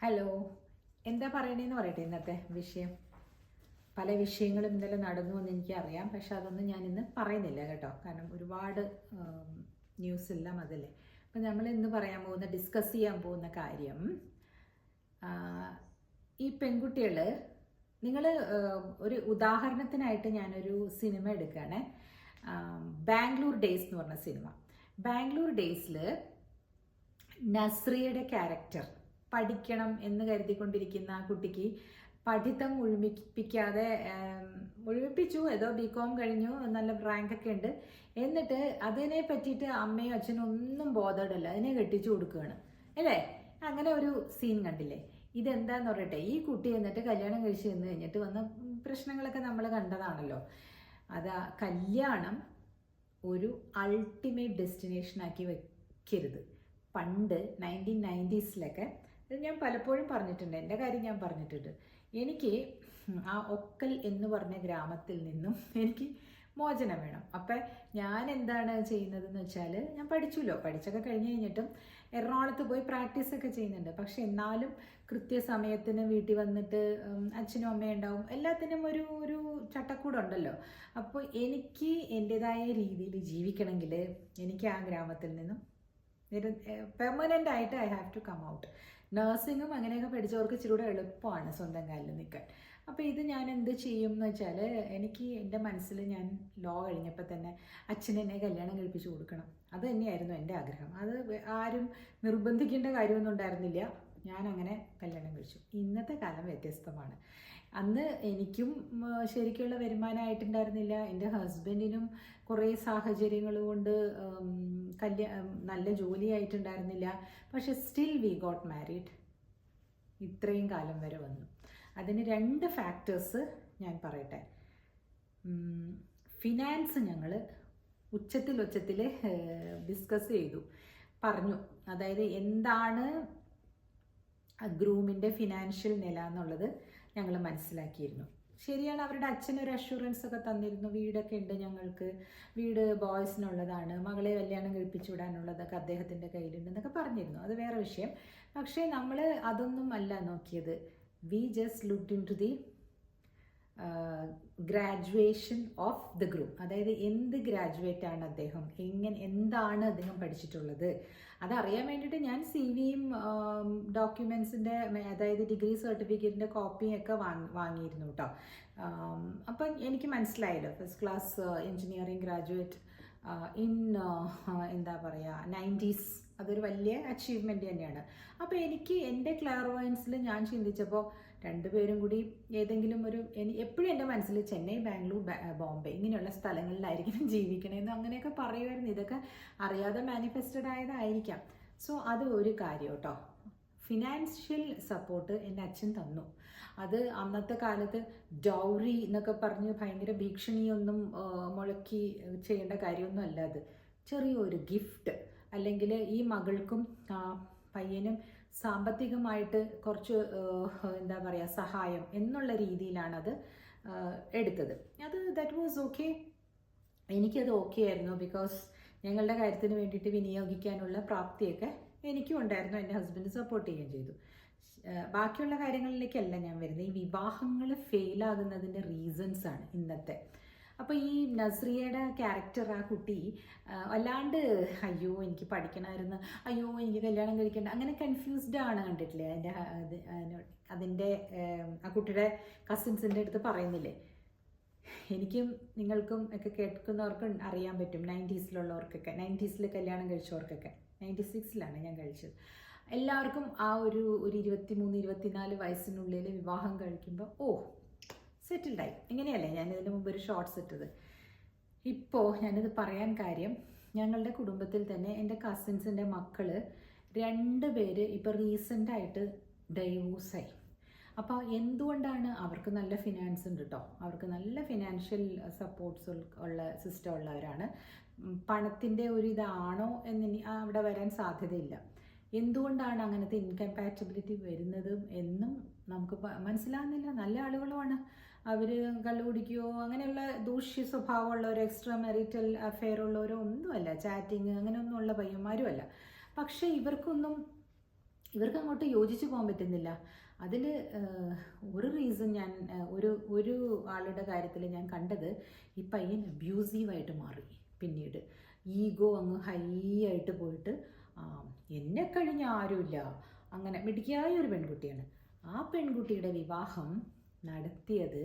Hello, എന്താ പറയണേന്ന് പറയട്ടെ. ഇന്നത്തെ വിഷയം പല വിഷയങ്ങളും ഇന്നലെ നടന്നു എന്ന് എനിക്കറിയാം, പക്ഷെ അതൊന്നും ഞാൻ ഇന്ന് പറയുന്നില്ല കേട്ടോ. കാരണം ഒരുപാട് ന്യൂസ് എല്ലാം അതല്ലേ. അപ്പം നമ്മൾ ഇന്ന് പറയാൻ പോകുന്ന, ഡിസ്കസ് ചെയ്യാൻ പോകുന്ന കാര്യം, ഈ പെൺകുട്ടികൾ, നിങ്ങൾ ഒരു ഉദാഹരണത്തിനായിട്ട് ഞാനൊരു സിനിമ എടുക്കുകയാണ്. ബാംഗ്ലൂർ ഡേയ്സ് എന്ന് പറഞ്ഞ സിനിമ. ബാംഗ്ലൂർ ഡേയ്സിൽ നസ്രിയയുടെ ക്യാരക്ടർ, പഠിക്കണം എന്ന് കരുതിക്കൊണ്ടിരിക്കുന്ന ആ കുട്ടിക്ക് പഠിത്തം മുഴുമിപ്പിച്ചു. ഏതോ ബികോം കഴിഞ്ഞു, നല്ല റാങ്കൊക്കെ ഉണ്ട്. എന്നിട്ട് അതിനെ പറ്റിയിട്ട് അമ്മയും അച്ഛനും ഒന്നും ബോധേഡല്ല, അതിനെ കെട്ടിച്ചു കൊടുക്കുകയാണ് അല്ലേ. അങ്ങനെ ഒരു സീൻ കണ്ടില്ലേ? ഇതെന്താന്ന് പറയട്ടെ, ഈ കുട്ടി എന്നിട്ട് കല്യാണം കഴിച്ച് ചെന്ന് കഴിഞ്ഞിട്ട് വന്ന പ്രശ്നങ്ങളൊക്കെ നമ്മൾ കണ്ടതാണല്ലോ. അതാ, കല്യാണം ഒരു അൾട്ടിമേറ്റ് ഡെസ്റ്റിനേഷനാക്കി വെക്കരുത്. പണ്ട് 1990s ഞാൻ പലപ്പോഴും പറഞ്ഞിട്ടുണ്ട്, എൻ്റെ കാര്യം ഞാൻ പറഞ്ഞിട്ടുണ്ട്. എനിക്ക് ആ ഒക്കൽ എന്ന് പറഞ്ഞ ഗ്രാമത്തിൽ നിന്നും എനിക്ക് മോചനം വേണം. അപ്പം ഞാൻ എന്താണ് ചെയ്യുന്നതെന്ന് വെച്ചാൽ, ഞാൻ പഠിച്ചൊക്കെ കഴിഞ്ഞ് കഴിഞ്ഞിട്ടും എറണാകുളത്ത് പോയി പ്രാക്ടീസൊക്കെ ചെയ്യുന്നുണ്ട്. പക്ഷെ എന്നാലും കൃത്യസമയത്തിന് വീട്ടിൽ വന്നിട്ട് അച്ഛനും അമ്മയും ഉണ്ടാവും, എല്ലാത്തിനും ഒരു ഒരു ചട്ടക്കൂടുണ്ടല്ലോ. അപ്പോൾ എനിക്ക് എൻ്റെതായ രീതിയിൽ ജീവിക്കണമെങ്കിൽ എനിക്ക് ആ ഗ്രാമത്തിൽ നിന്നും പെർമനൻ്റ് ആയിട്ട് I have to come out. നഴ്സിങ്ങും അങ്ങനെയൊക്കെ പഠിച്ചവർക്ക് ഇച്ചിരി കൂടെ എളുപ്പമാണ് സ്വന്തം കാലിൽ നിൽക്കാൻ. അപ്പോൾ ഇത് ഞാൻ എന്ത് ചെയ്യും എന്ന് വെച്ചാൽ, എനിക്ക് എൻ്റെ മനസ്സിൽ, ഞാൻ ലോ കഴിഞ്ഞപ്പോൾ തന്നെ അച്ഛനെന്നെ കല്യാണം കഴിപ്പിച്ച് കൊടുക്കണം, അത് തന്നെയായിരുന്നു എൻ്റെ ആഗ്രഹം. അത് ആരും നിർബന്ധിക്കേണ്ട കാര്യമൊന്നും ഉണ്ടായിരുന്നില്ല. ഞാനങ്ങനെ കല്യാണം കഴിച്ചു. ഇന്നത്തെ കാലം വ്യത്യസ്തമാണ്. അന്ന് എനിക്കും ശരിക്കുള്ള വരുമാനമായിട്ടുണ്ടായിരുന്നില്ല, എൻ്റെ ഹസ്ബൻഡിനും കുറേ സാഹചര്യങ്ങൾ കൊണ്ട് നല്ല ജോലിയായിട്ടുണ്ടായിരുന്നില്ല. പക്ഷെ സ്റ്റിൽ വി ഗോട്ട് മാരീഡ്. ഇത്രയും കാലം വരെ വന്നു. അതിന് 2 ഫാക്ടേഴ്സ് ഞാൻ പറയട്ടെ. ഫിനാൻസ് ഞങ്ങൾ ഉച്ചത്തിൽ ഡിസ്കസ് ചെയ്തു, പറഞ്ഞു. അതായത് എന്താണ് ഗ്രൂമിൻ്റെ ഫിനാൻഷ്യൽ നില എന്നുള്ളത് ഞങ്ങൾ മനസ്സിലാക്കിയിരുന്നു. ശരിയാണ്, അവരുടെ അച്ഛനൊരു അഷുറൻസ് ഒക്കെ തന്നിരുന്നു, വീടൊക്കെ ഉണ്ട് ഞങ്ങൾക്ക്, വീട് ബോയ്സിനുള്ളതാണ്, മകളെ കല്യാണം കഴിപ്പിച്ചു വിടാനുള്ളതൊക്കെ അദ്ദേഹത്തിൻ്റെ കയ്യിലുണ്ട് എന്നൊക്കെ പറഞ്ഞിരുന്നു. അത് വേറെ വിഷയം. പക്ഷേ നമ്മൾ അതൊന്നും അല്ല നോക്കിയത്. We just looked into the graduation of the group. അതായത് എന്ത് ഗ്രാജുവേറ്റ് ആണ് അദ്ദേഹം, എന്താണ് അദ്ദേഹം പഠിച്ചിട്ടുള്ളത്, അതറിയാൻ വേണ്ടിയിട്ട് ഞാൻ CV-യും ഡോക്യുമെൻസിൻ്റെ, അതായത് ഡിഗ്രി സർട്ടിഫിക്കറ്റിൻ്റെ കോപ്പിയൊക്കെ വാങ്ങിയിരുന്നു കേട്ടോ. അപ്പം എനിക്ക് മനസ്സിലായല്ലോ, first class engineering graduate in എന്താ പറയുക 90s, അതൊരു വലിയ അച്ചീവ്മെൻ്റ് തന്നെയാണ്. അപ്പോൾ എനിക്ക് എൻ്റെ ക്ലാർവോയൻസിൽ ഞാൻ ചിന്തിച്ചപ്പോൾ, രണ്ടുപേരും കൂടി ഏതെങ്കിലും ഒരു, എപ്പോഴും എൻ്റെ മനസ്സിൽ ചെന്നൈ, ബാംഗ്ലൂർ, ബോംബെ ഇങ്ങനെയുള്ള സ്ഥലങ്ങളിലായിരിക്കും ജീവിക്കണമെന്ന് അങ്ങനെയൊക്കെ പറയുമായിരുന്നു. ഇതൊക്കെ അറിയാതെ മാനിഫെസ്റ്റഡ് ആയതായിരിക്കാം. സോ അത് ഒരു കാര്യം കേട്ടോ. ഫിനാൻഷ്യൽ സപ്പോർട്ട് എൻ്റെ അച്ഛൻ തന്നു. അത് അന്നത്തെ കാലത്ത് ഡൗറി എന്നൊക്കെ പറഞ്ഞ് ഭയങ്കര ഭീഷണിയൊന്നും മുഴക്കി ചെയ്യേണ്ട കാര്യമൊന്നും അല്ല. അത് ചെറിയൊരു ഗിഫ്റ്റ്, അല്ലെങ്കിൽ ഈ മകൾക്കും പയ്യനും സാമ്പത്തികമായിട്ട് കുറച്ച് എന്താ പറയുക സഹായം എന്നുള്ള രീതിയിലാണത് എടുത്തത്. That was okay. എനിക്കത് ഓക്കെ ആയിരുന്നു. ബിക്കോസ് ഞങ്ങളുടെ കാര്യത്തിന് വേണ്ടിയിട്ട് വിനിയോഗിക്കാനുള്ള പ്രാപ്തിയൊക്കെ എനിക്കും ഉണ്ടായിരുന്നു. എൻ്റെ ഹസ്ബൻഡ് സപ്പോർട്ട് ചെയ്യുകയും ചെയ്തു. ബാക്കിയുള്ള കാര്യങ്ങളിലേക്കല്ല ഞാൻ വരുന്നത്. ഈ വിവാഹങ്ങൾ ഫെയിലാകുന്നതിൻ്റെ റീസൺസാണ് ഇന്നത്തെ. അപ്പോൾ ഈ നസ്രിയയുടെ ക്യാരക്ടർ, ആ കുട്ടി അല്ലാണ്ട് അയ്യോ എനിക്ക് പഠിക്കണമായിരുന്നു, അയ്യോ എനിക്ക് കല്യാണം കഴിക്കേണ്ട, അങ്ങനെ കൺഫ്യൂസ്ഡ് ആണ്. കണ്ടിട്ടില്ലേ അതിൻ്റെ ആ കുട്ടിയുടെ കസിൻസിൻ്റെ അടുത്ത് പറയുന്നില്ലേ, എനിക്കും നിങ്ങൾക്കും ഒക്കെ കേൾക്കുന്നവർക്ക് അറിയാൻ പറ്റും, 90s-ലുള്ളവർക്കൊക്കെ, 90s കല്യാണം കഴിച്ചവർക്കൊക്കെ. 96-ലാണ് ഞാൻ കഴിച്ചത്. എല്ലാവർക്കും ആ ഒരു 23-24 വയസ്സിനുള്ളിൽ വിവാഹം കഴിക്കുമ്പോൾ സെറ്റിൽഡായി. ഇങ്ങനെയല്ലേ ഞാൻ ഇതിന് മുമ്പ് ഒരു ഷോർട്ട്സ് ഇട്ടത്. ഇപ്പോൾ ഞാനിത് പറയാൻ കാര്യം, ഞങ്ങളുടെ കുടുംബത്തിൽ തന്നെ എൻ്റെ കസിൻസിൻ്റെ മക്കൾ 2 പേര് ഇപ്പോൾ റീസെൻ്റായിട്ട് ഡൈവോഴ്സായി. അപ്പോൾ എന്തുകൊണ്ടാണ്? അവർക്ക് നല്ല ഫിനാൻസ് ഉണ്ട് കേട്ടോ, അവർക്ക് നല്ല ഫിനാൻഷ്യൽ സപ്പോർട്ട്സ് ഉള്ള സിസ്റ്റം ഉള്ളവരാണ്. പണത്തിൻ്റെ ഒരു ഇതാണോ എന്ന് അവിടെ വരാൻ സാധ്യതയില്ല. എന്തുകൊണ്ടാണ് അങ്ങനത്തെ ഇൻകമ്പാറ്റബിലിറ്റി വരുന്നത് എന്നും നമുക്ക് മനസ്സിലാകുന്നില്ല. നല്ല ആളുകളുമാണ് അവർ, കള്ളു കുടിക്കുകയോ അങ്ങനെയുള്ള ദൂഷ്യ സ്വഭാവമുള്ളവരോ എക്സ്ട്രാ മാരിറ്റൽ അഫെയർ ഉള്ളവരോ ഒന്നുമല്ല, ചാറ്റിങ് അങ്ങനെയൊന്നും ഉള്ള പയ്യന്മാരും അല്ല. പക്ഷേ ഇവർക്കൊന്നും ഇവർക്ക് അങ്ങോട്ട് യോജിച്ച് പോകാൻ പറ്റുന്നില്ല. അതിൽ ഒരു റീസൺ ഞാൻ ഒരു ആളുടെ കാര്യത്തിൽ ഞാൻ കണ്ടത്, ഈ പയ്യൻ അബ്യൂസീവായിട്ട് മാറി. പിന്നീട് ഈഗോ അങ്ങ് ഹൈ ആയിട്ട് പോയിട്ട് എന്നെ കഴിഞ്ഞ ആരുമില്ല, അങ്ങനെ മിടുക്കിയായ ഒരു പെൺകുട്ടിയാണ്. ആ പെൺകുട്ടിയുടെ വിവാഹം നടത്തിയത്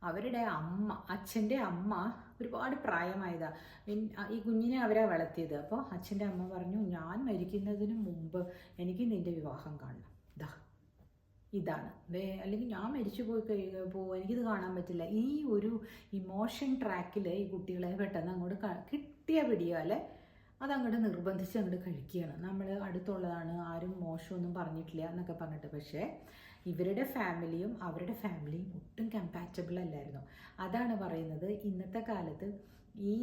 അവരുടെ അമ്മ, അച്ഛൻ്റെ അമ്മ ഒരുപാട് പ്രായമായതാ. ഈ കുഞ്ഞിനെ അവരാ വളർത്തിയത്. അപ്പോൾ അച്ഛൻ്റെ അമ്മ പറഞ്ഞു, ഞാൻ മരിക്കുന്നതിന് മുമ്പ് എനിക്ക് നിൻ്റെ വിവാഹം കാണണം, ഇതാണ് അല്ലെങ്കിൽ ഞാൻ മരിച്ചു പോയി എനിക്കിത് കാണാൻ പറ്റില്ല. ഈ ഒരു ഇമോഷൻ ട്രാക്കിൽ ഈ കുട്ടികളെ പെട്ടെന്ന് അങ്ങോട്ട് കിട്ടിയ പിടിയാലെ അതങ്ങോട്ട് നിർബന്ധിച്ച് അങ്ങോട്ട് കഴിക്കുകയാണ്. നമ്മൾ അടുത്തുള്ളതാണ്, ആരും മോശമൊന്നും പറഞ്ഞിട്ടില്ല എന്നൊക്കെ പറഞ്ഞിട്ട്. പക്ഷേ ഇവരുടെ ഫാമിലിയും അവരുടെ ഫാമിലിയും ഒട്ടും കമ്പാറ്റബിൾ അല്ലായിരുന്നു. അതാണ് പറയുന്നത്, ഇന്നത്തെ കാലത്ത് ഈ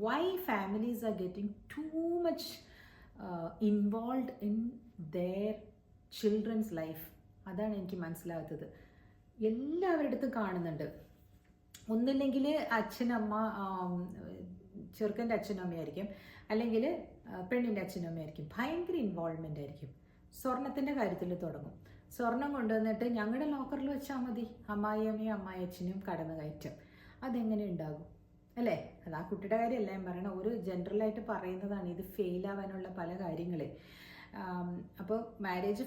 why families are getting too much involve in their children's life. അതാണ് എനിക്ക് മനസ്സിലാകാത്തത്. എല്ലാവരുടെ അടുത്തും കാണുന്നുണ്ട്. ഒന്നില്ലെങ്കിൽ അച്ഛനമ്മ, ചെറുക്കൻ്റെ അച്ഛനും അമ്മയായിരിക്കും, അല്ലെങ്കിൽ പെണ്ണിൻ്റെ അച്ഛനും അമ്മയായിരിക്കും, ഭയങ്കര ഇൻവോൾവ്മെൻ്റ് ആയിരിക്കും. സ്വർണത്തിൻ്റെ കാര്യത്തിൽ തുടങ്ങും. സ്വർണം കൊണ്ടുവന്നിട്ട് ഞങ്ങളുടെ ലോക്കറിൽ വെച്ചാൽ മതി, അമ്മായിയമ്മയും അമ്മായിയച്ഛനും കടന്നു കയറ്റം. അതെങ്ങനെ ഉണ്ടാകും അല്ലേ? അത് ആ കുട്ടിയുടെ കാര്യമല്ല ഞാൻ പറയണം, ഒരു ജനറലായിട്ട് പറയുന്നതാണ്. ഇത് ഫെയിലാവാനുള്ള പല കാര്യങ്ങളെ. അപ്പോൾ മാരേജ്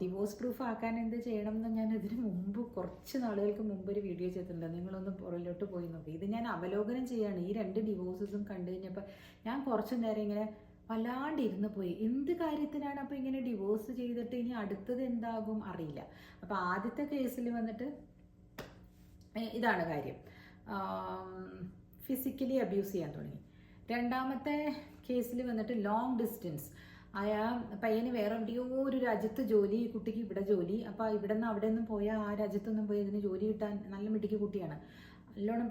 ഡിവോഴ്സ് പ്രൂഫ് ആക്കാൻ എന്ത് ചെയ്യണം എന്ന് ഞാൻ ഇതിന് മുമ്പ് കുറച്ച് നാളുകൾക്ക് മുമ്പ് ഒരു വീഡിയോ ചെയ്തിട്ടുണ്ട്. നിങ്ങളൊന്ന് പുറകിലോട്ട് പോയി നോക്കി. ഇത് ഞാൻ അവലോകനം ചെയ്യാണ്. ഈ 2 ഡിവോഴ്സസും കണ്ടു കഴിഞ്ഞപ്പോൾ ഞാൻ കുറച്ച് നേരം ഇങ്ങനെ വല്ലാണ്ട് ഇരുന്ന് പോയി. എന്ത് കാര്യത്തിനാണ് അപ്പോൾ ഇങ്ങനെ ഡിവോഴ്സ് ചെയ്തിട്ട് ഇനി അടുത്തത് എന്താകും അറിയില്ല. അപ്പോൾ ആദ്യത്തെ കേസിൽ വന്നിട്ട് ഇതാണ് കാര്യം, ഫിസിക്കലി അബ്യൂസ് ചെയ്യാൻ തുടങ്ങി. രണ്ടാമത്തെ കേസിൽ വന്നിട്ട് ലോങ് ഡിസ്റ്റൻസ്. പയ്യന് വേറെ എവിടെയോ ഒരു രാജ്യത്ത് ജോലി, കുട്ടിക്ക് ഇവിടെ ജോലി. അപ്പോൾ ഇവിടെ നിന്ന് അവിടെ നിന്നും പോയാൽ ആ രാജ്യത്തൊന്നും പോയി ഇതിന് ജോലി കിട്ടാൻ നല്ല മിടുക്കി കുട്ടിയാണ്, നല്ലോണം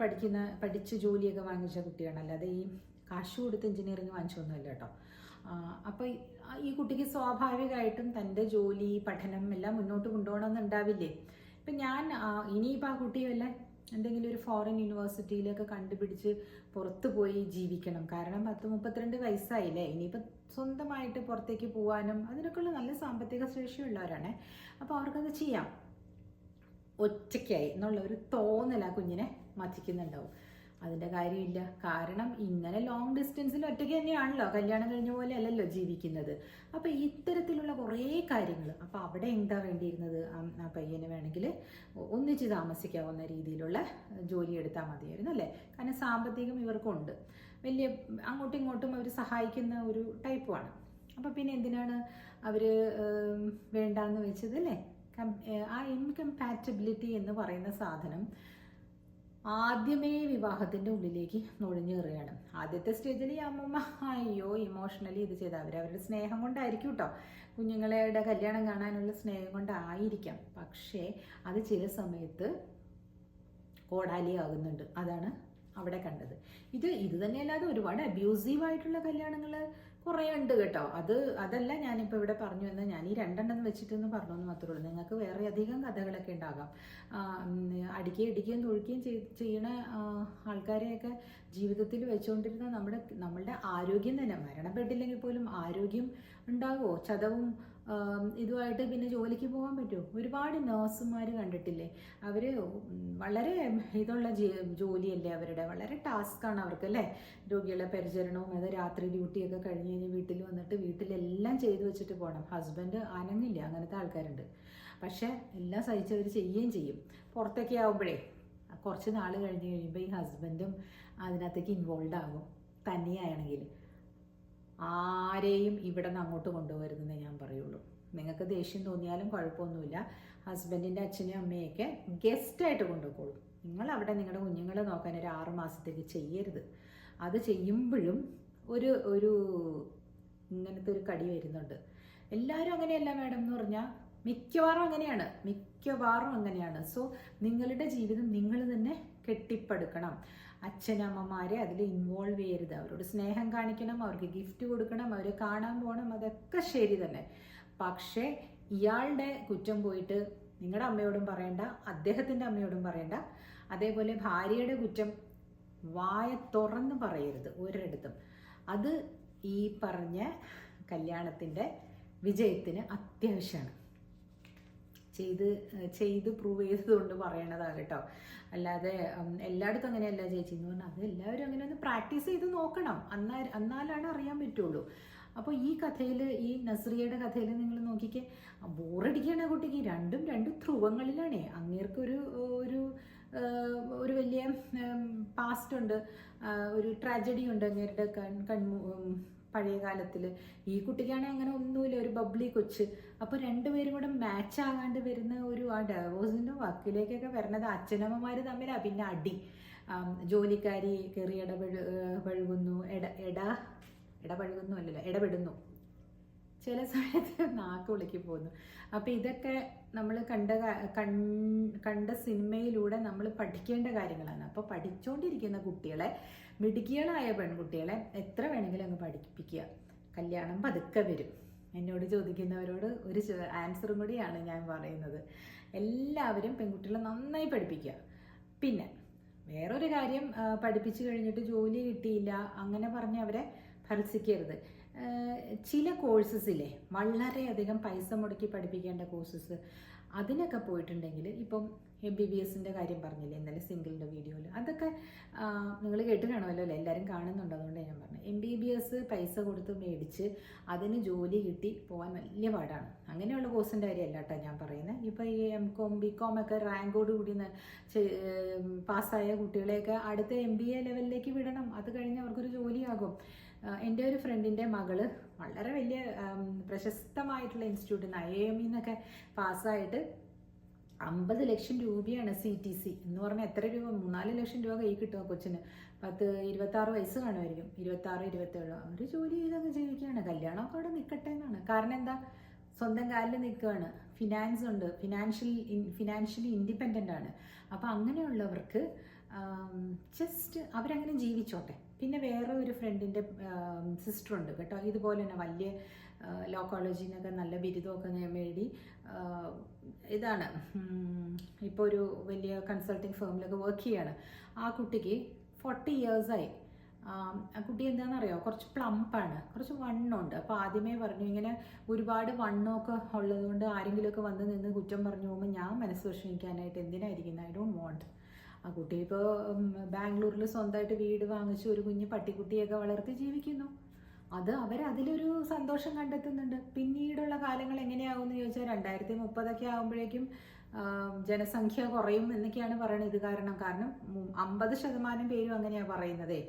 പഠിച്ച് ജോലിയൊക്കെ വാങ്ങിച്ച കുട്ടിയാണ്, അല്ലാതെ ഈ കാശ് കൊടുത്ത് എഞ്ചിനീയറിങ് വാങ്ങിച്ചൊന്നുമല്ല കേട്ടോ. അപ്പോൾ ഈ കുട്ടിക്ക് സ്വാഭാവികമായിട്ടും തൻ്റെ ജോലി, പഠനം എല്ലാം മുന്നോട്ട് കൊണ്ടുപോകണമെന്നുണ്ടാവില്ലേ. ഇപ്പം ഞാൻ ഇനിയിപ്പോൾ ആ കുട്ടിയല്ല എന്തെങ്കിലും ഒരു ഫോറിൻ യൂണിവേഴ്സിറ്റിയിലൊക്കെ കണ്ടുപിടിച്ച് പുറത്ത് പോയി ജീവിക്കണം. കാരണം 10-32 വയസ്സായില്ലേ, ഇനിയിപ്പോൾ സ്വന്തമായിട്ട് പുറത്തേക്ക് പോകാനും അതിനൊക്കെയുള്ള നല്ല സാമ്പത്തിക ശേഷിയുള്ളവരാണ്. അപ്പോൾ അവർക്കത് ചെയ്യാം ഒറ്റയ്ക്കായി എന്നുള്ള ഒരു തോന്നൽ ആ കുഞ്ഞിനെ മതിക്കുന്നുണ്ടാവും. അതിൻ്റെ കാര്യമില്ല. കാരണം ഇങ്ങനെ ലോങ് ഡിസ്റ്റൻസിൽ ഒറ്റയ്ക്ക് തന്നെയാണല്ലോ, കല്യാണം കഴിഞ്ഞ പോലെ അല്ലല്ലോ ജീവിക്കുന്നത്. അപ്പോൾ ഇത്തരത്തിലുള്ള കുറേ കാര്യങ്ങൾ. അപ്പോൾ അവിടെ എന്താ വേണ്ടിയിരുന്നത്, ആ പയ്യന് വേണമെങ്കിൽ ഒന്നിച്ച് താമസിക്കാവുന്ന രീതിയിലുള്ള ജോലി എടുത്താൽ മതിയായിരുന്നു അല്ലേ. കാരണം സാമ്പത്തികം ഇവർക്കുണ്ട്, വലിയ അങ്ങോട്ടും ഇങ്ങോട്ടും അവർ സഹായിക്കുന്ന ഒരു ടൈപ്പുമാണ്. അപ്പോൾ പിന്നെ എന്തിനാണ് അവർ വേണ്ടാന്ന് വെച്ചത് അല്ലേ. ആ ഇൻകമ്പാറ്റബിലിറ്റി എന്ന് പറയുന്ന സാധനം ആദ്യമേ വിവാഹത്തിൻ്റെ ഉള്ളിലേക്ക് നുഴഞ്ഞു കയറുകയാണ്. ആദ്യത്തെ സ്റ്റേജിൽ ഈ അമ്മമ്മ അയ്യോ ഇമോഷണലി ഇത് ചെയ്ത് അവരവരുടെ സ്നേഹം കൊണ്ടായിരിക്കും കേട്ടോ, കുഞ്ഞുങ്ങളുടെ കല്യാണം കാണാനുള്ള സ്നേഹം കൊണ്ടായിരിക്കാം. പക്ഷേ അത് ചില സമയത്ത് കോടാലിയാകുന്നുണ്ട്. അതാണ് അവിടെ കണ്ടത്. ഇത് തന്നെയല്ലാതെ ഒരുപാട് അബ്യൂസീവായിട്ടുള്ള കല്യാണങ്ങൾ കുറേ ഉണ്ട് കേട്ടോ. അതല്ല ഞാനിപ്പോൾ ഇവിടെ പറഞ്ഞു എന്ന്, ഞാൻ ഈ 2 വെച്ചിട്ടെന്ന് പറഞ്ഞെന്ന് മാത്രമേ ഉള്ളൂ. നിങ്ങൾക്ക് വേറെ അധികം കഥകളൊക്കെ ഉണ്ടാകാം. ഇടിക്കുകയും തൊഴിക്കുകയും ചെയ്യണ ആൾക്കാരെയൊക്കെ ജീവിതത്തിൽ വെച്ചുകൊണ്ടിരുന്ന നമ്മളുടെ ആരോഗ്യം തന്നെ, മരണപ്പെട്ടില്ലെങ്കിൽ പോലും ആരോഗ്യം ഉണ്ടാകുമോ? ചതവും ഇതുമായിട്ട് പിന്നെ ജോലിക്ക് പോകാൻ പറ്റുമോ? ഒരുപാട് നഴ്സുമാർ കണ്ടിട്ടില്ലേ, അവർ വളരെ ഇതുള്ള ജോലിയല്ലേ അവരുടെ, വളരെ ടാസ്ക്കാണ് അവർക്ക് അല്ലേ. രോഗികളെ പരിചരണവും അത് രാത്രി ഡ്യൂട്ടിയൊക്കെ കഴിഞ്ഞ് കഴിഞ്ഞ് വീട്ടിൽ വന്നിട്ട് വീട്ടിലെല്ലാം ചെയ്തു വെച്ചിട്ട് പോകണം. ഹസ്ബൻഡ് അനങ്ങില്ല, അങ്ങനത്തെ ആൾക്കാരുണ്ട്. പക്ഷേ എല്ലാം സഹിച്ചവർ ചെയ്യുകയും ചെയ്യും. പുറത്തൊക്കെ ആകുമ്പോഴേ കുറച്ച് നാൾ കഴിഞ്ഞ് കഴിയുമ്പോൾ ഈ ഹസ്ബൻഡും അതിനകത്തേക്ക് ഇൻവോൾവ് ആകും. തന്നെയാണെങ്കിൽ ആരെയും ഇവിടെ നിന്ന് അങ്ങോട്ട് കൊണ്ടുപോകരുതെന്നേ ഞാൻ പറയുള്ളൂ. നിങ്ങൾക്ക് ദേഷ്യം തോന്നിയാലും കുഴപ്പമൊന്നുമില്ല, ഹസ്ബൻഡിൻ്റെ അച്ഛനെയും അമ്മയൊക്കെ ഗസ്റ്റായിട്ട് കൊണ്ടുപോയിക്കോളൂ. നിങ്ങളവിടെ നിങ്ങളുടെ കുഞ്ഞുങ്ങളെ നോക്കാൻ ഒരു 6 മാസത്തേക്ക് ചെയ്യരുത്. അത് ചെയ്യുമ്പോഴും ഒരു ഇങ്ങനത്തെ ഒരു കടി വരുന്നുണ്ട്. എല്ലാവരും അങ്ങനെയല്ല മാഡം എന്ന് പറഞ്ഞാൽ മിക്കവാറും അങ്ങനെയാണ്. സോ നിങ്ങളുടെ ജീവിതം നിങ്ങൾ തന്നെ കെട്ടിപ്പടുക്കണം. അച്ഛനമ്മമാരെ അതിൽ ഇൻവോൾവ് ചെയ്യരുത്. അവരോട് സ്നേഹം കാണിക്കണം, അവർക്ക് ഗിഫ്റ്റ് കൊടുക്കണം, അവരെ കാണാൻ പോകണം, അതൊക്കെ ശരി തന്നെ. പക്ഷേ ഇയാളുടെ കുറ്റം പോയിട്ട് നിങ്ങളുടെ അമ്മയോടും പറയണ്ട, അദ്ദേഹത്തിൻ്റെ അമ്മയോടും പറയണ്ട. അതേപോലെ ഭാര്യയുടെ കുറ്റം വായ തുറന്ന് പറയരുത് ഒരിടത്തും. അത് ഈ പറഞ്ഞ കല്യാണത്തിൻ്റെ വിജയത്തിന് അത്യാവശ്യമാണ്. ചെയ്ത് പ്രൂവ് ചെയ്തതുകൊണ്ട് പറയണതാണ് കേട്ടോ. അല്ലാതെ എല്ലായിടത്തും അങ്ങനെയല്ല ചേച്ചി എന്ന് പറഞ്ഞാൽ അത് എല്ലാവരും അങ്ങനെ ഒന്ന് പ്രാക്ടീസ് ചെയ്ത് നോക്കണം, എന്നാലാണ് അറിയാൻ പറ്റുള്ളൂ. അപ്പോൾ ഈ കഥയിൽ, ഈ നസ്രിയയുടെ കഥയിൽ നിങ്ങൾ നോക്കിക്കേ, ബോറടിക്കുകയാണ് കുട്ടിക്ക്. രണ്ടും രണ്ട് ധ്രുവങ്ങളിലാണേ. അങ്ങേർക്കൊരു ഒരു ഒരു വലിയ പാസ്റ്റ് ഉണ്ട്, ഒരു ട്രാജഡി ഉണ്ട് അങ്ങേരുടെ പഴയ കാലത്തിൽ. ഈ കുട്ടിക്കാണെങ്കിൽ അങ്ങനെ ഒന്നുമില്ല, ഒരു ബബ്ലി കൊച്ച്. അപ്പോൾ രണ്ടുപേരും കൂടെ മാച്ച് ആകാണ്ട് വരുന്ന ഒരു ആ ഡൈവോഴ്സിൻ്റെ വക്കിലേക്കൊക്കെ വരണത് അച്ഛനമ്മമാർ തമ്മിലാണ്. പിന്നെ അടി, ജോലിക്കാരി കയറി ഇടപഴകുന്നു, ഇടപഴകുന്നു അല്ലല്ലോ, ഇടപെടുന്നു, ചില സമയത്ത് നാക്ക് വിളിക്ക് പോകുന്നു. അപ്പോൾ ഇതൊക്കെ നമ്മൾ കണ്ട സിനിമയിലൂടെ നമ്മൾ പഠിക്കേണ്ട കാര്യങ്ങളാണ്. അപ്പോൾ പഠിച്ചുകൊണ്ടിരിക്കുന്ന കുട്ടികളെ, മിടുക്കികളായ പെൺകുട്ടികളെ എത്ര വേണമെങ്കിലും അങ്ങ് പഠിപ്പിക്കുക. കല്യാണം പതുക്കെ വരും. എന്നോട് ചോദിക്കുന്നവരോട് ഒരു ആൻസറും കൂടിയാണ് ഞാൻ പറയുന്നത്. എല്ലാവരും പെൺകുട്ടികളെ നന്നായി പഠിപ്പിക്കുക. പിന്നെ വേറൊരു കാര്യം, പഠിപ്പിച്ചു കഴിഞ്ഞിട്ട് ജോലി കിട്ടിയില്ല അങ്ങനെ പറഞ്ഞ് അവരെ ഭർത്സിക്കരുത്. ചില കോഴ്സസില്ലേ, വളരെയധികം പൈസ മുടക്കി പഠിപ്പിക്കേണ്ട കോഴ്സസ്, അതിനൊക്കെ പോയിട്ടുണ്ടെങ്കിൽ, ഇപ്പം MBBSൻ്റെ കാര്യം പറഞ്ഞില്ലേ ഇന്നലെ സിംഗിളിൻ്റെ വീഡിയോയിൽ, അതൊക്കെ നിങ്ങൾ കേട്ട് കാണുമല്ലോ അല്ലേ, എല്ലാവരും കാണുന്നുണ്ട്, അതുകൊണ്ട് ഞാൻ പറഞ്ഞു. MBBS പൈസ കൊടുത്ത് മേടിച്ച് അതിന് ജോലി കിട്ടി പോകാൻ വലിയ പാടാണ്. അങ്ങനെയുള്ള കോഴ്സിൻ്റെ കാര്യമല്ല കേട്ടോ ഞാൻ പറയുന്നത്. ഇപ്പോൾ ഈ MCOM BCOM ഒക്കെ റാങ്കോട് കൂടി പാസ്സായ കുട്ടികളെയൊക്കെ അടുത്ത MBA ലെവലിലേക്ക് വിടണം. അത് കഴിഞ്ഞ് അവർക്കൊരു ജോലിയാകും. എൻ്റെ ഒരു ഫ്രണ്ടിൻ്റെ മകള് വളരെ വലിയ പ്രശസ്തമായിട്ടുള്ള ഇൻസ്റ്റിറ്റ്യൂട്ടിൽ നിന്ന് IIM എന്നൊക്കെ പാസ്സായിട്ട് 50 ലക്ഷം രൂപയാണ് CTC എന്ന് പറഞ്ഞാൽ എത്ര രൂപ, 3-4 ലക്ഷം രൂപ കൈ കിട്ടുക കൊച്ചിന്. 26 വയസ്സ് കാണുമായിരിക്കും, 26-27. അവർ ജോലി ചെയ്തൊക്കെ ജീവിക്കുകയാണ്. കല്യാണമൊക്കെ അവിടെ നിൽക്കട്ടെ എന്നാണ്. കാരണം എന്താ, സ്വന്തം കാലിൽ നിൽക്കുകയാണ്, ഫിനാൻസ് ഉണ്ട്, ഫിനാൻഷ്യലി ഇൻഡിപെൻഡൻ്റ് ആണ്. അപ്പോൾ അങ്ങനെയുള്ളവർക്ക് ജസ്റ്റ് അവരങ്ങനെ ജീവിച്ചോട്ടെ. പിന്നെ വേറെ ഒരു ഫ്രണ്ടിൻ്റെ സിസ്റ്ററുണ്ട് കേട്ടോ, ഇതുപോലെ തന്നെ വലിയ ലോ കോളേജിൽ നിന്നൊക്കെ നല്ല ബിരുദമൊക്കെ നേടി, ഇതാണ് ഇപ്പോൾ ഒരു വലിയ കൺസൾട്ടിങ് ഫേമിലൊക്കെ വർക്ക് ചെയ്യാണ്. ആ കുട്ടിക്ക് 40 ഇയേഴ്സായി. ആ കുട്ടി എന്താണെന്നറിയോ, കുറച്ച് പ്ലംപ്പാണ്, കുറച്ച് വണ്ണമുണ്ട്. അപ്പോൾ ആദ്യമേ പറഞ്ഞു, ഇങ്ങനെ ഒരുപാട് വണ്ണമൊക്കെ ഉള്ളതുകൊണ്ട് ആരെങ്കിലുമൊക്കെ വന്ന് നിന്ന് കുറ്റം പറഞ്ഞു പോകുമ്പോൾ ഞാൻ മനസ്സ് വിഷമിക്കാനായിട്ട് എന്തിനായിരിക്കുന്നത്, ഐ ഡോണ്ട് വാണ്ട്. ആ കുട്ടി ഇപ്പോൾ ബാംഗ്ലൂരിൽ സ്വന്തമായിട്ട് വീട് വാങ്ങിച്ച് ഒരു കുഞ്ഞ് പട്ടിക്കുട്ടിയൊക്കെ വളർത്തി ജീവിക്കുന്നു. അവരതിലൊരു സന്തോഷം കണ്ടെത്തുന്നുണ്ട്. പിന്നീടുള്ള കാലങ്ങൾ എങ്ങനെയാകുമെന്ന് ചോദിച്ചാൽ 2030 ആകുമ്പോഴേക്കും ജനസംഖ്യ കുറയും എന്നൊക്കെയാണ് പറയുന്നത്. ഇത് കാരണം 50% പേരും അങ്ങനെയാണ് പറയുന്നതേ,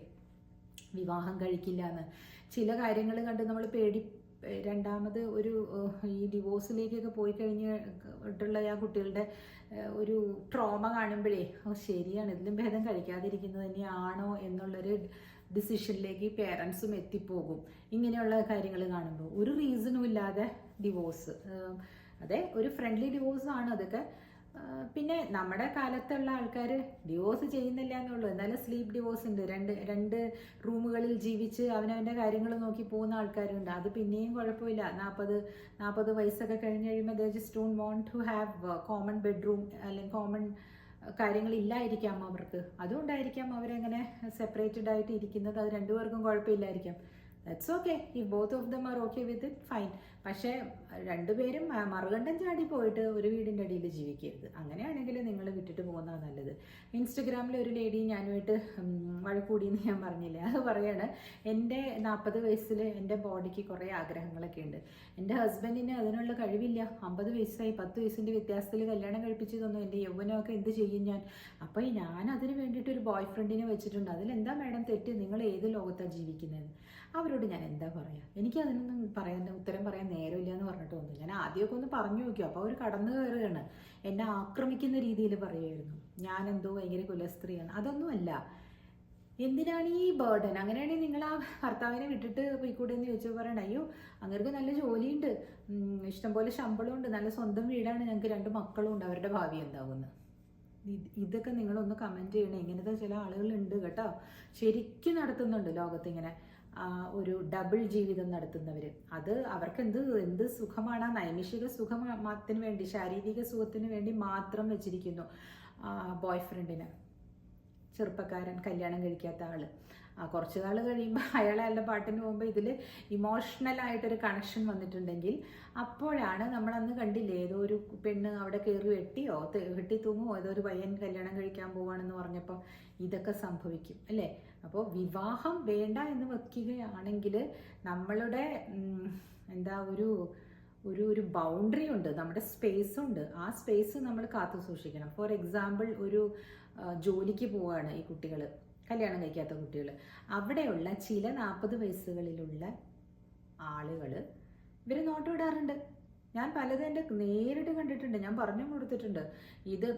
വിവാഹം കഴിക്കില്ല എന്ന്. ചില കാര്യങ്ങൾ കണ്ട് നമ്മൾ രണ്ടാമത് ഒരു ഈ ഡിവോഴ്സിലേക്കൊക്കെ പോയി കഴിഞ്ഞിട്ടുള്ള ആ കുട്ടികളുടെ ഒരു ട്രോമ കാണുമ്പോഴേ ശരിയാണ്, ഇതിലും ഭേദം കഴിക്കാതിരിക്കുന്നത് തന്നെയാണോ എന്നുള്ളൊരു ഡിസിഷനിലേക്ക് പേരൻസും എത്തിപ്പോകും. ഇങ്ങനെയുള്ള കാര്യങ്ങൾ കാണുമ്പോൾ ഒരു റീസണും ഇല്ലാതെ ഡിവോഴ്സ്, അതെ ഒരു ഫ്രണ്ട്ലി ഡിവോഴ്സാണ് അതൊക്കെ. പിന്നെ നമ്മുടെ കാലത്തുള്ള ആൾക്കാർ ഡിവോഴ്സ് ചെയ്യുന്നില്ല എന്നുള്ളൂ, എന്നാലും സ്ലീപ്പ് ഡിവോഴ്സ് ഉണ്ട്. രണ്ട് റൂമുകളിൽ ജീവിച്ച് അവനവൻ്റെ കാര്യങ്ങൾ നോക്കി പോകുന്ന ആൾക്കാരുണ്ട്. അത് പിന്നെയും കുഴപ്പമില്ല. 40 വയസ്സൊക്കെ കഴിഞ്ഞ് കഴിയുമ്പോൾ they just don't want to have common bedroom അല്ലെങ്കിൽ കോമൺ കാര്യങ്ങളില്ലായിരിക്കാം അവർക്ക്. അതുകൊണ്ടായിരിക്കാം അവരങ്ങനെ സെപ്പറേറ്റഡ് ആയിട്ട് ഇരിക്കുന്നത്. അത് രണ്ടുപേർക്കും കുഴപ്പമില്ലായിരിക്കാം. That's okay. If both of them are okay with it, fine. പക്ഷേ രണ്ടുപേരും മറുകണ്ഠം ചാടി പോയിട്ട് ഒരു വീടിൻ്റെ അടിയിൽ ജീവിക്കരുത്. അങ്ങനെയാണെങ്കിൽ നിങ്ങൾ വിട്ടിട്ട് പോകുന്നതാണ് നല്ലത്. ഇൻസ്റ്റഗ്രാമിൽ ഒരു ലേഡി ഞാനുമായിട്ട് വഴക്കൂടിയെന്ന് ഞാൻ പറഞ്ഞില്ലേ, അത് പറയാണ്, എൻ്റെ 40 വയസ്സിൽ എൻ്റെ ബോഡിക്ക് കുറേ ആഗ്രഹങ്ങളൊക്കെ ഉണ്ട്. എൻ്റെ ഹസ്ബൻഡിന് അതിനുള്ള കഴിവില്ല. 50 വയസ്സായി, 10 വയസ്സിൻ്റെ വ്യത്യാസത്തിൽ കല്യാണം കഴിപ്പിച്ച് തന്നു. എൻ്റെ യൗവനമൊക്കെ എന്ത് ചെയ്യും ഞാൻ? അപ്പോൾ ഞാൻ അതിന് വേണ്ടിയിട്ട് ഒരു ബോയ് ഫ്രണ്ടിനെ വെച്ചിട്ടുണ്ട്. അതിലെന്താ മാഡം തെറ്റ്? നിങ്ങൾ ഏത് ലോകത്താണ് ജീവിക്കുന്നതെന്ന് അവരോട് ഞാൻ എന്താ പറയുക? എനിക്ക് അതിനൊന്നും ഉത്തരം പറയാൻ നേരമില്ല എന്ന് പറഞ്ഞിട്ട് തോന്നുന്നു. ഞാൻ ആദ്യമൊക്കെ ഒന്ന് പറഞ്ഞു നോക്കിയോ, അപ്പോൾ അവർ കടന്നു കയറുകയാണ്, എന്നെ ആക്രമിക്കുന്ന രീതിയിൽ പറയുമായിരുന്നു, ഞാനെന്തോ ഭയങ്കര കുലസ്ത്രീയാണ്. അതൊന്നുമല്ല. എന്തിനാണ് ഈ ബേർഡൻ? അങ്ങനെയാണെങ്കിൽ നിങ്ങൾ ആ ഭർത്താവിനെ വിട്ടിട്ട് പോയിക്കൂടെ എന്ന് ചോദിച്ചാൽ പറയണം, അയ്യോ അങ്ങേർക്ക് നല്ല ജോലിയുണ്ട്, ഇഷ്ടംപോലെ ശമ്പളമുണ്ട്, നല്ല സ്വന്തം വീടാണ്, ഞങ്ങൾക്ക് 2 മക്കളും ഉണ്ട്, അവരുടെ ഭാവി എന്താകുമെന്ന്. ഇതൊക്കെ നിങ്ങളൊന്ന് കമൻറ്റ് ചെയ്യണേ. ഇങ്ങനത്തെ ചില ആളുകളുണ്ട് കേട്ടോ, ശരിക്കും നടത്തുന്നുണ്ട് ലോകത്ത് ഇങ്ങനെ ഒരു ഡബിൾ ജീവിതം നടത്തുന്നവർ. അത് അവർക്ക് എന്ത് സുഖമാണ്, ആ നൈമിഷിക സുഖത്തിന് വേണ്ടി, ശാരീരിക സുഖത്തിന് വേണ്ടി മാത്രം വെച്ചിരിക്കുന്നു ബോയ് ഫ്രണ്ടിന്. ചെറുപ്പക്കാരൻ, കല്യാണം കഴിക്കാത്ത ആൾ. കുറച്ച് നാൾ കഴിയുമ്പോൾ അയാളെ പാട്ടിന് പോകുമ്പോൾ ഇതിൽ ഇമോഷണലായിട്ടൊരു കണക്ഷൻ വന്നിട്ടുണ്ടെങ്കിൽ അപ്പോഴാണ് നമ്മളന്ന് കണ്ടില്ലേ ഏതോ ഒരു പെണ്ണ് അവിടെ കയറി വെട്ടി തൂങ്ങുമോ ഏതോ ഒരു പയ്യൻ കല്യാണം കഴിക്കാൻ പോവാണെന്ന് പറഞ്ഞപ്പോൾ ഇതൊക്കെ സംഭവിക്കും അല്ലേ. അപ്പോൾ വിവാഹം വേണ്ട എന്ന് വെക്കുകയാണെങ്കിൽ നമ്മളുടെ എന്താ ഒരു ബൗണ്ടറി ഉണ്ട്, നമ്മുടെ സ്പേസ് ഉണ്ട്. ആ സ്പേസ് നമ്മൾ കാത്തു സൂക്ഷിക്കണം. ഫോർ എക്സാമ്പിൾ ഒരു ജോലിക്ക് പോവുകയാണ് ഈ കുട്ടികൾ, കല്യാണം കഴിക്കാത്ത കുട്ടികൾ. അവിടെയുള്ള ചില 40 വയസ്സുകളിലുള്ള ആളുകൾ ഇവർ നോട്ട് വിടാറുണ്ട്. ഞാൻ പലതും എൻ്റെ നേരിട്ട് കണ്ടിട്ടുണ്ട്, ഞാൻ പറഞ്ഞു കൊടുത്തിട്ടുണ്ട്. ഇത്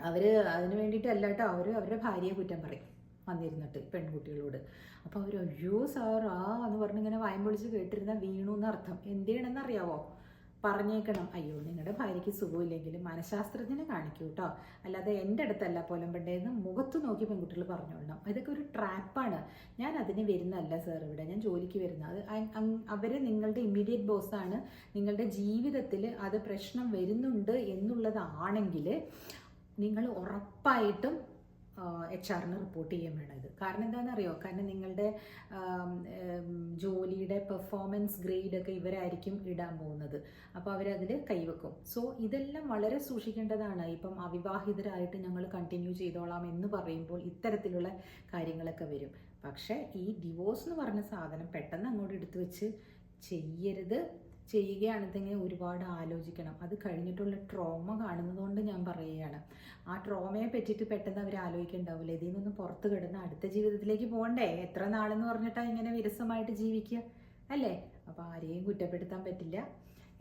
അവർ അതിന് വേണ്ടിയിട്ടല്ല കേട്ടോ, അവരുടെ ഭാര്യയെ കുറ്റം പറയും വന്നിരുന്നിട്ട് പെൺകുട്ടികളോട്. അപ്പോൾ അവർ അയ്യോ സാർ എന്ന് പറഞ്ഞിങ്ങനെ വായം പൊളിച്ച് കേട്ടിരുന്ന വീണു എന്നർത്ഥം. എന്ത് ചെയ്യണമെന്നറിയാവോ? പറഞ്ഞേക്കണം, അയ്യോ നിങ്ങളുടെ ഭാര്യയ്ക്ക് സുഖമില്ലെങ്കിൽ മനഃശാസ്ത്രജ്ഞനെ കാണിക്കൂ കേട്ടോ, അല്ലാതെ എൻ്റെ അടുത്തല്ല പുലമ്പണ്ടേന്ന് മുഖത്ത് നോക്കി പെൺകുട്ടികൾ പറഞ്ഞോളണം. ഇതൊക്കെ ഒരു ട്രാപ്പാണ്. ഞാൻ അതിന് വരുന്നതല്ല സാർ ഇവിടെ, ഞാൻ ജോലിക്ക് വരുന്നത്. അവർ നിങ്ങളുടെ ഇമ്മീഡിയറ്റ് ബോസാണ്. നിങ്ങളുടെ ജീവിതത്തിൽ അത് പ്രശ്നം വരുന്നുണ്ട് എന്നുള്ളതാണെങ്കിൽ നിങ്ങൾ ഉറപ്പായിട്ടും HR-ന് റിപ്പോർട്ട് ചെയ്യാൻ വേണം ഇത്. കാരണം എന്താണെന്നറിയോ? കാരണം നിങ്ങളുടെ ജോലിയുടെ പെർഫോമൻസ് ഗ്രേഡൊക്കെ ഇവരായിരിക്കും ഇടാൻ പോകുന്നത്. അപ്പോൾ അവരതിൽ കൈവെക്കും. സോ ഇതെല്ലാം വളരെ സൂക്ഷിക്കേണ്ടതാണ്. ഇപ്പം അവിവാഹിതരായിട്ട് ഞങ്ങൾ കണ്ടിന്യൂ ചെയ്തോളാം എന്ന് പറയുമ്പോൾ ഇത്തരത്തിലുള്ള കാര്യങ്ങളൊക്കെ വരും. പക്ഷേ ഈ ഡിവോഴ്സ് എന്ന് പറഞ്ഞ സാധനം പെട്ടെന്ന് അങ്ങോട്ട് എടുത്തു വെച്ച് ചെയ്യരുത്. ചെയ്യുകയാണെന്നെങ്കിൽ ഒരുപാട് ആലോചിക്കണം. അത് കഴിഞ്ഞിട്ടുള്ള ട്രോമ കാണുന്നതുകൊണ്ട് ഞാൻ പറയുകയാണ്. ആ ട്രോമയെ പറ്റിയിട്ട് പെട്ടെന്ന് അവർ ആലോചിക്കുന്നുണ്ടാവില്ല. ഇതിൽ നിന്നൊന്നും പുറത്ത് കിടന്ന് അടുത്ത ജീവിതത്തിലേക്ക് പോകണ്ടേ? എത്ര നാളെന്ന് പറഞ്ഞിട്ടാണ് ഇങ്ങനെ വിരസമായിട്ട് ജീവിക്കുക അല്ലേ? അപ്പോൾ ആരെയും കുറ്റപ്പെടുത്താൻ പറ്റില്ല.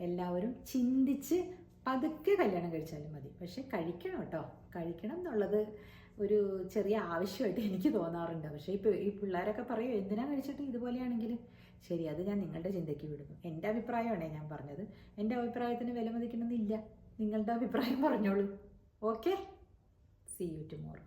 എല്ലാവരും ചിന്തിച്ച് പതുക്കെ കല്യാണം കഴിച്ചാലും മതി. പക്ഷെ കഴിക്കണം കേട്ടോ. കഴിക്കണം എന്നുള്ളത് ഒരു ചെറിയ ആവശ്യമായിട്ട് എനിക്ക് തോന്നാറുണ്ട്. പക്ഷേ ഈ പിള്ളേരൊക്കെ പറയും എന്തിനാ കഴിച്ചിട്ട് ഇതുപോലെയാണെങ്കിൽ. ശരി, അത് ഞാൻ നിങ്ങളുടെ ചിന്തയ്ക്ക് വിടുന്നു. എൻ്റെ അഭിപ്രായമാണേ ഞാൻ പറഞ്ഞത്. എൻ്റെ അഭിപ്രായത്തിന് വില മതിക്കണമെന്നില്ല. നിങ്ങളുടെ അഭിപ്രായം പറഞ്ഞോളൂ. Okay, see you tomorrow.